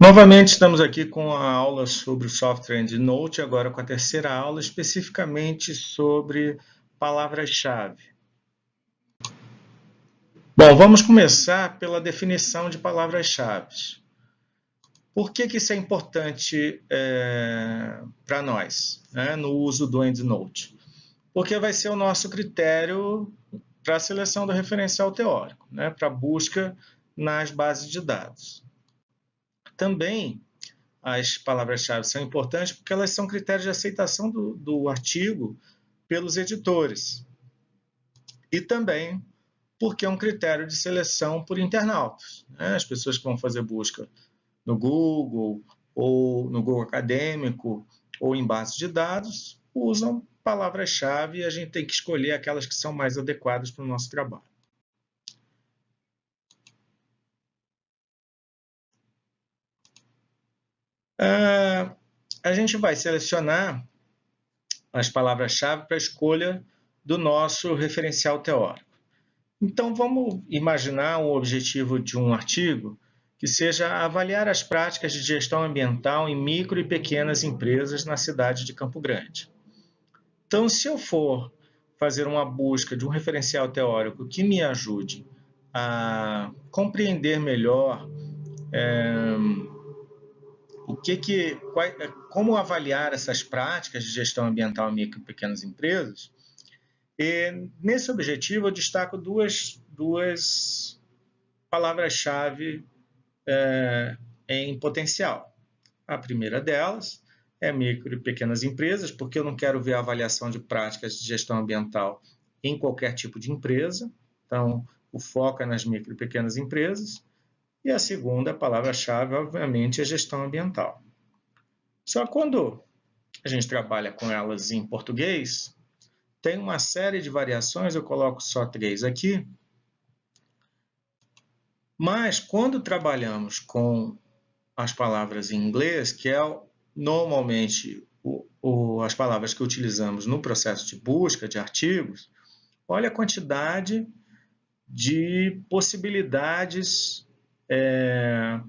Novamente estamos aqui com a aula sobre o software EndNote, agora com a terceira aula, especificamente sobre palavras-chave. Bom, vamos começar pela definição de palavras-chave. Por que isso é importante para nós, né, no uso do EndNote? Porque vai ser o nosso critério para a seleção do referencial teórico, né, para a busca nas bases de dados. Também as palavras-chave são importantes porque elas são critérios de aceitação do artigo pelos editores. E também porque é um critério de seleção por internautas, né? As pessoas que vão fazer busca no Google, ou no Google Acadêmico, ou em bases de dados, usam palavras-chave e a gente tem que escolher aquelas que são mais adequadas para o nosso trabalho. A gente vai selecionar as palavras-chave para a escolha do nosso referencial teórico. Então, vamos imaginar um objetivo de um artigo que seja avaliar as práticas de gestão ambiental em micro e pequenas empresas na cidade de Campo Grande. Então, se eu for fazer uma busca de um referencial teórico que me ajude a compreender melhor como avaliar essas práticas de gestão ambiental em micro e pequenas empresas, nesse objetivo eu destaco duas palavras-chave em potencial. A primeira delas é micro e pequenas empresas, porque eu não quero ver a avaliação de práticas de gestão ambiental em qualquer tipo de empresa. Então, o foco é nas micro e pequenas empresas. E a segunda palavra-chave, obviamente, é gestão ambiental. Só que quando a gente trabalha com elas em português, tem uma série de variações, eu coloco só 3 aqui. Mas quando trabalhamos com as palavras em inglês, que é normalmente as palavras que utilizamos no processo de busca de artigos, olha a quantidade de possibilidades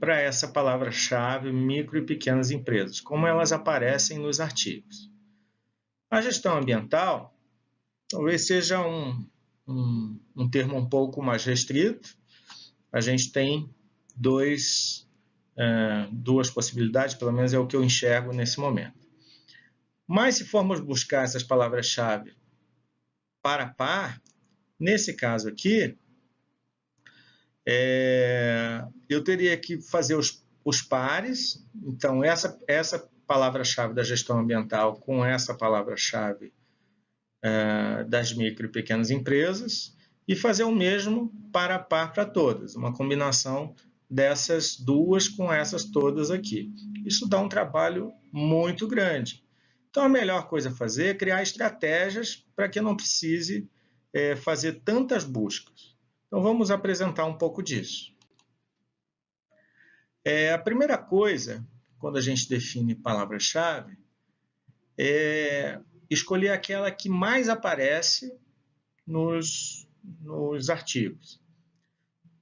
para essa palavra-chave micro e pequenas empresas, como elas aparecem nos artigos. A gestão ambiental talvez seja um termo um pouco mais restrito. A gente tem duas possibilidades, pelo menos é o que eu enxergo nesse momento. Mas se formos buscar essas palavras-chave par a par, nesse caso aqui, eu teria que fazer os pares. Então, essa palavra-chave da gestão ambiental com essa palavra-chave das micro e pequenas empresas e fazer o mesmo par a par para todas, uma combinação dessas duas com essas todas aqui. Isso dá um trabalho muito grande. Então, a melhor coisa a fazer é criar estratégias para que eu não precise fazer tantas buscas. Então, vamos apresentar um pouco disso. A primeira coisa, quando a gente define palavra-chave, é escolher aquela que mais aparece nos artigos.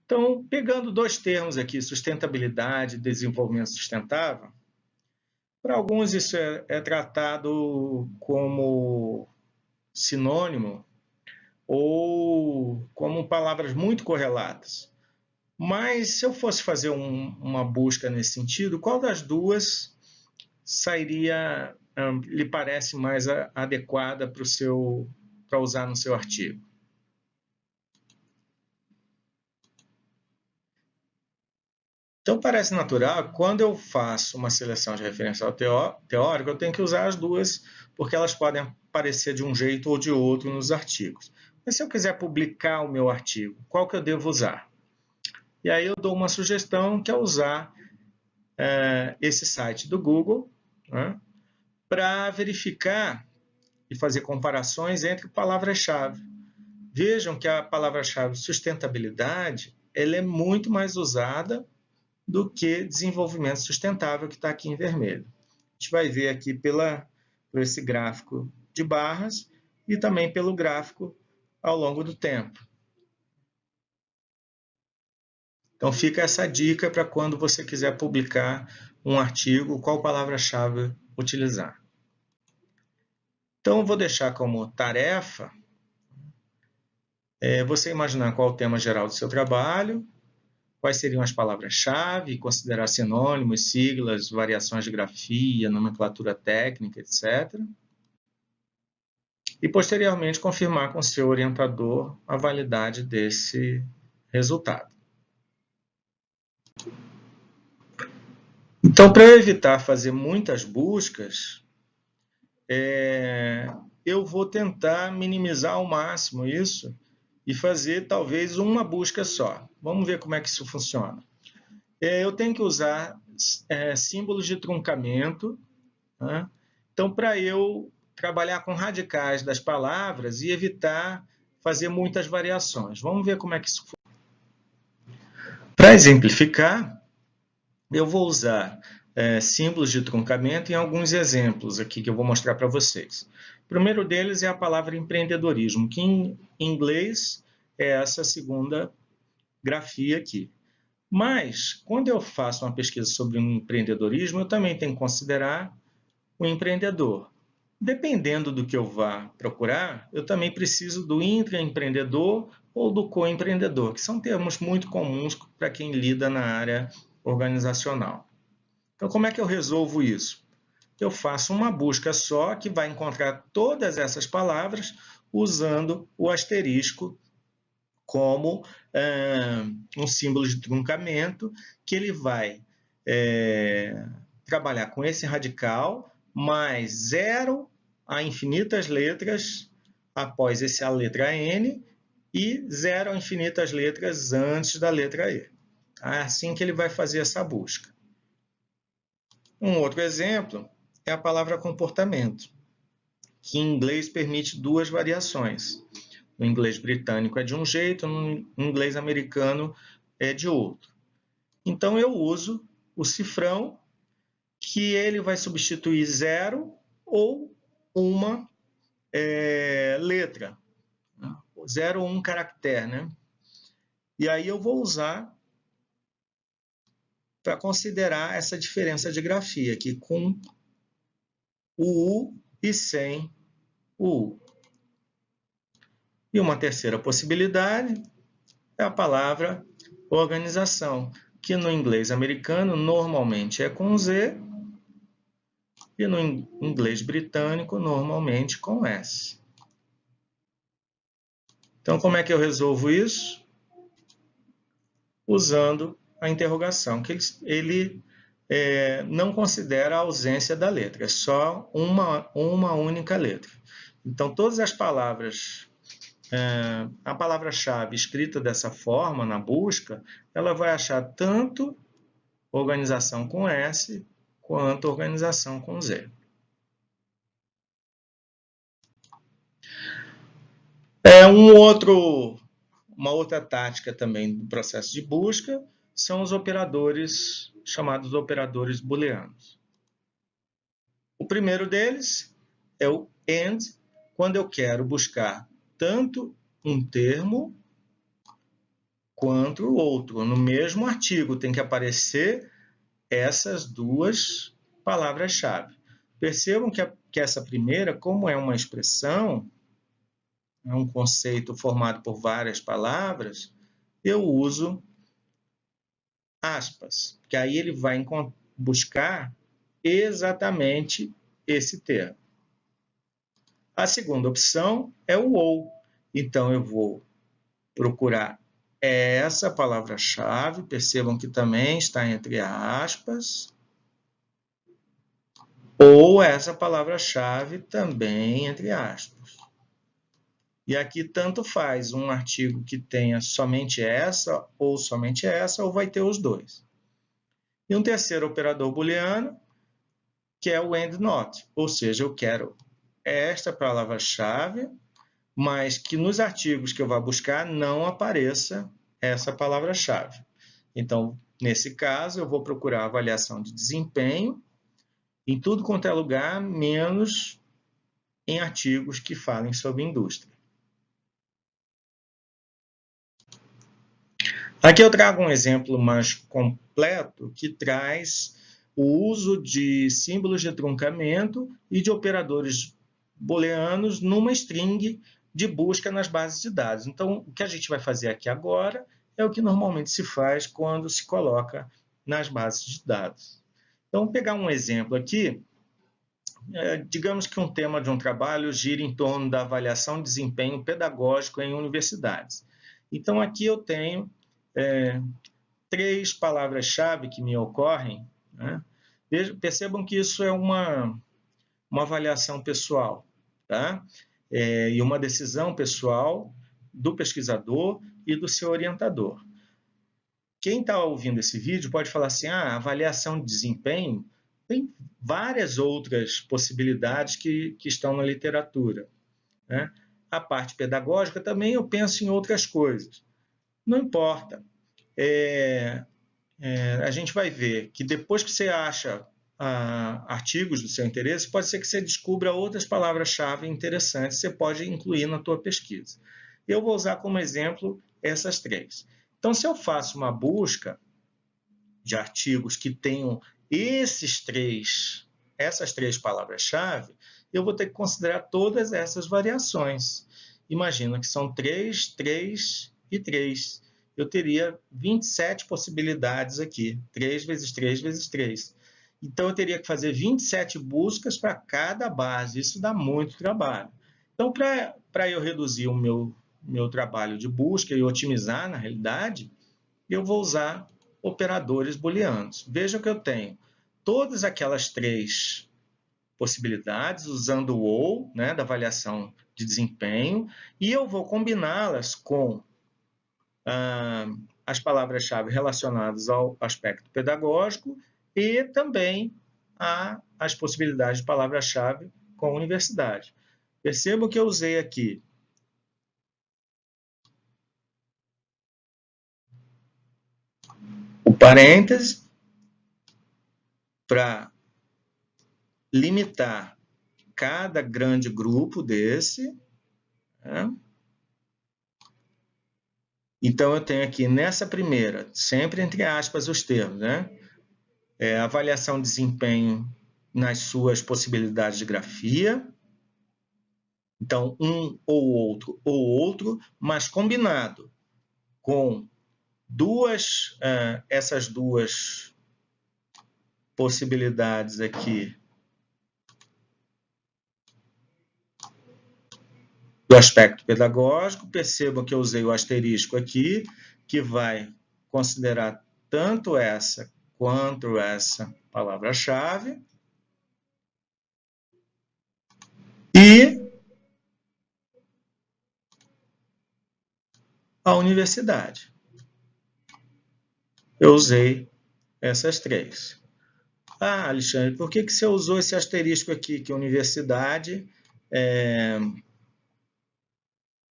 Então, pegando 2 termos aqui, sustentabilidade e desenvolvimento sustentável, para alguns isso é tratado como sinônimo ou como palavras muito correlatas. Mas se eu fosse fazer uma busca nesse sentido, qual das duas lhe parece mais adequada para usar no seu artigo? Então, parece natural, quando eu faço uma seleção de referencial teórico, eu tenho que usar as duas, porque elas podem aparecer de um jeito ou de outro nos artigos. Mas se eu quiser publicar o meu artigo, qual que eu devo usar? E aí eu dou uma sugestão, que é usar esse site do Google, né, para verificar e fazer comparações entre palavras-chave. Vejam que a palavra-chave sustentabilidade ela é muito mais usada do que desenvolvimento sustentável, que está aqui em vermelho. A gente vai ver aqui por esse gráfico de barras e também pelo gráfico ao longo do tempo. Então fica essa dica para quando você quiser publicar um artigo, qual palavra-chave utilizar. Então eu vou deixar como tarefa você imaginar qual é o tema geral do seu trabalho, quais seriam as palavras-chave, considerar sinônimos, siglas, variações de grafia, nomenclatura técnica, etc. E, posteriormente, confirmar com seu orientador a validade desse resultado. Então, para evitar fazer muitas buscas, eu vou tentar minimizar ao máximo isso e fazer talvez uma busca só. Vamos ver como é que isso funciona. Eu tenho que usar símbolos de truncamento, né? Então, para eu trabalhar com radicais das palavras e evitar fazer muitas variações. Vamos ver como é que isso funciona. Para exemplificar, eu vou usar símbolos de truncamento em alguns exemplos aqui que eu vou mostrar para vocês. O primeiro deles é a palavra empreendedorismo, que em inglês é essa segunda grafia aqui. Mas, quando eu faço uma pesquisa sobre um empreendedorismo, eu também tenho que considerar o empreendedor. Dependendo do que eu vá procurar, eu também preciso do intraempreendedor ou do coempreendedor, que são termos muito comuns para quem lida na área organizacional. Então, como é que eu resolvo isso? Eu faço uma busca só que vai encontrar todas essas palavras usando o asterisco como um símbolo de truncamento, que ele vai trabalhar com esse radical mais zero a infinitas letras após a letra N e zero a infinitas letras antes da letra E. É assim que ele vai fazer essa busca. Um outro exemplo é a palavra comportamento, que em inglês permite duas variações. No inglês britânico é de um jeito, no inglês americano é de outro. Então eu uso o cifrão, que ele vai substituir zero ou uma letra, zero ou um caractere, né? E aí eu vou usar para considerar essa diferença de grafia aqui com o U e sem o U. E uma terceira possibilidade é a palavra organização, que no inglês americano normalmente é com Z e no inglês britânico normalmente com S. Então, como é que eu resolvo isso? Usando a interrogação, que ele não considera a ausência da letra, é só uma única letra. Então, todas as palavras, a palavra-chave escrita dessa forma na busca, ela vai achar tanto organização com S quanto organização com Z. Uma outra tática também do processo de busca são os operadores chamados operadores booleanos. O primeiro deles é o AND, quando eu quero buscar tanto um termo quanto o outro. No mesmo artigo tem que aparecer essas duas palavras-chave. Percebam que essa primeira, como é uma expressão, é um conceito formado por várias palavras, eu uso aspas, que aí ele vai buscar exatamente esse termo. A segunda opção é o ou. Então, eu vou procurar essa palavra-chave, percebam que também está entre aspas, ou essa palavra-chave também entre aspas. E aqui tanto faz um artigo que tenha somente essa, ou vai ter os dois. E um terceiro operador booleano, que é o AND NOT, ou seja, eu quero esta palavra-chave, mas que nos artigos que eu vou buscar não apareça essa palavra-chave. Então, nesse caso, eu vou procurar avaliação de desempenho em tudo quanto é lugar, menos em artigos que falem sobre indústria. Aqui eu trago um exemplo mais completo que traz o uso de símbolos de truncamento e de operadores booleanos numa string de busca nas bases de dados. Então, o que a gente vai fazer aqui agora é o que normalmente se faz quando se coloca nas bases de dados. Então, vou pegar um exemplo aqui. Digamos que um tema de um trabalho gira em torno da avaliação de desempenho pedagógico em universidades. Então, aqui eu tenho 3 palavras-chave que me ocorrem, né? Percebam que isso é uma avaliação pessoal, tá? E uma decisão pessoal do pesquisador e do seu orientador. Quem está ouvindo esse vídeo pode falar assim, avaliação de desempenho, tem várias outras possibilidades que estão na literatura, né? A parte pedagógica também eu penso em outras coisas. Não importa. A gente vai ver que depois que você acha artigos do seu interesse, pode ser que você descubra outras palavras-chave interessantes que você pode incluir na tua pesquisa. Eu vou usar como exemplo essas 3. Então, se eu faço uma busca de artigos que tenham essas 3 palavras-chave, eu vou ter que considerar todas essas variações. Imagina que são 3, 3 e 3. Eu teria 27 possibilidades aqui. 3 vezes 3 vezes 3. Então, eu teria que fazer 27 buscas para cada base. Isso dá muito trabalho. Então, para eu reduzir o meu trabalho de busca e otimizar, na realidade, eu vou usar operadores booleanos. Veja que eu tenho todas aquelas 3 possibilidades, usando o ou, né, da avaliação de desempenho, e eu vou combiná-las com as palavras-chave relacionadas ao aspecto pedagógico e também as possibilidades de palavra-chave com a universidade. Percebam que eu usei aqui o parêntese para limitar cada grande grupo desse, né? Então, eu tenho aqui nessa primeira, sempre entre aspas os termos, né? Avaliação de desempenho nas suas possibilidades de grafia. Então, um ou outro, mas combinado com essas 2 possibilidades aqui do aspecto pedagógico. Percebam que eu usei o asterisco aqui, que vai considerar tanto essa quanto essa palavra-chave. E a universidade. Eu usei essas 3. Alexandre, por que você usou esse asterisco aqui, que a universidade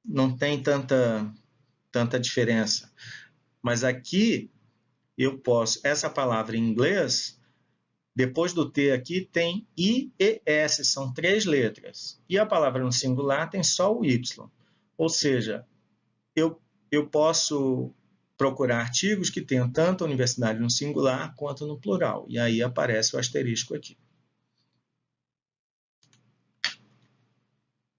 não tem tanta diferença? Mas aqui eu posso, essa palavra em inglês, depois do T aqui tem I e S, são 3 letras. E a palavra no singular tem só o Y. Ou seja, eu posso procurar artigos que tenham tanto a universidade no singular quanto no plural. E aí aparece o asterisco aqui.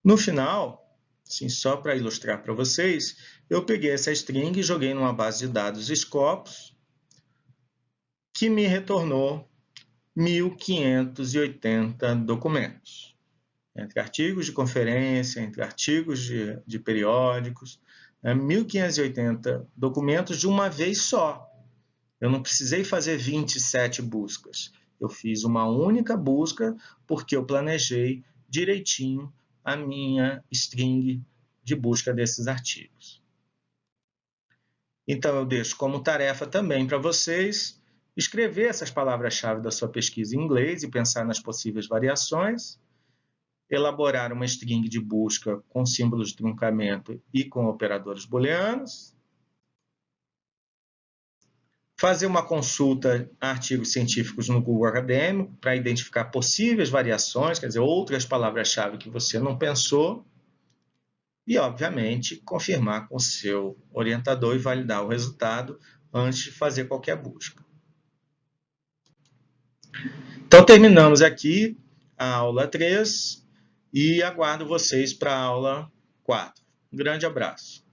No final, assim, só para ilustrar para vocês, eu peguei essa string e joguei numa base de dados Scopus, que me retornou 1.580 documentos. Entre artigos de conferência, entre artigos de periódicos, 1.580 documentos de uma vez só. Eu não precisei fazer 27 buscas. Eu fiz uma única busca porque eu planejei direitinho a minha string de busca desses artigos. Então, eu deixo como tarefa também para vocês escrever essas palavras-chave da sua pesquisa em inglês e pensar nas possíveis variações, elaborar uma string de busca com símbolos de truncamento e com operadores booleanos, fazer uma consulta a artigos científicos no Google Acadêmico para identificar possíveis variações, quer dizer, outras palavras-chave que você não pensou, e, obviamente, confirmar com o seu orientador e validar o resultado antes de fazer qualquer busca. Então, terminamos aqui a aula 3 e aguardo vocês para a aula 4. Um grande abraço.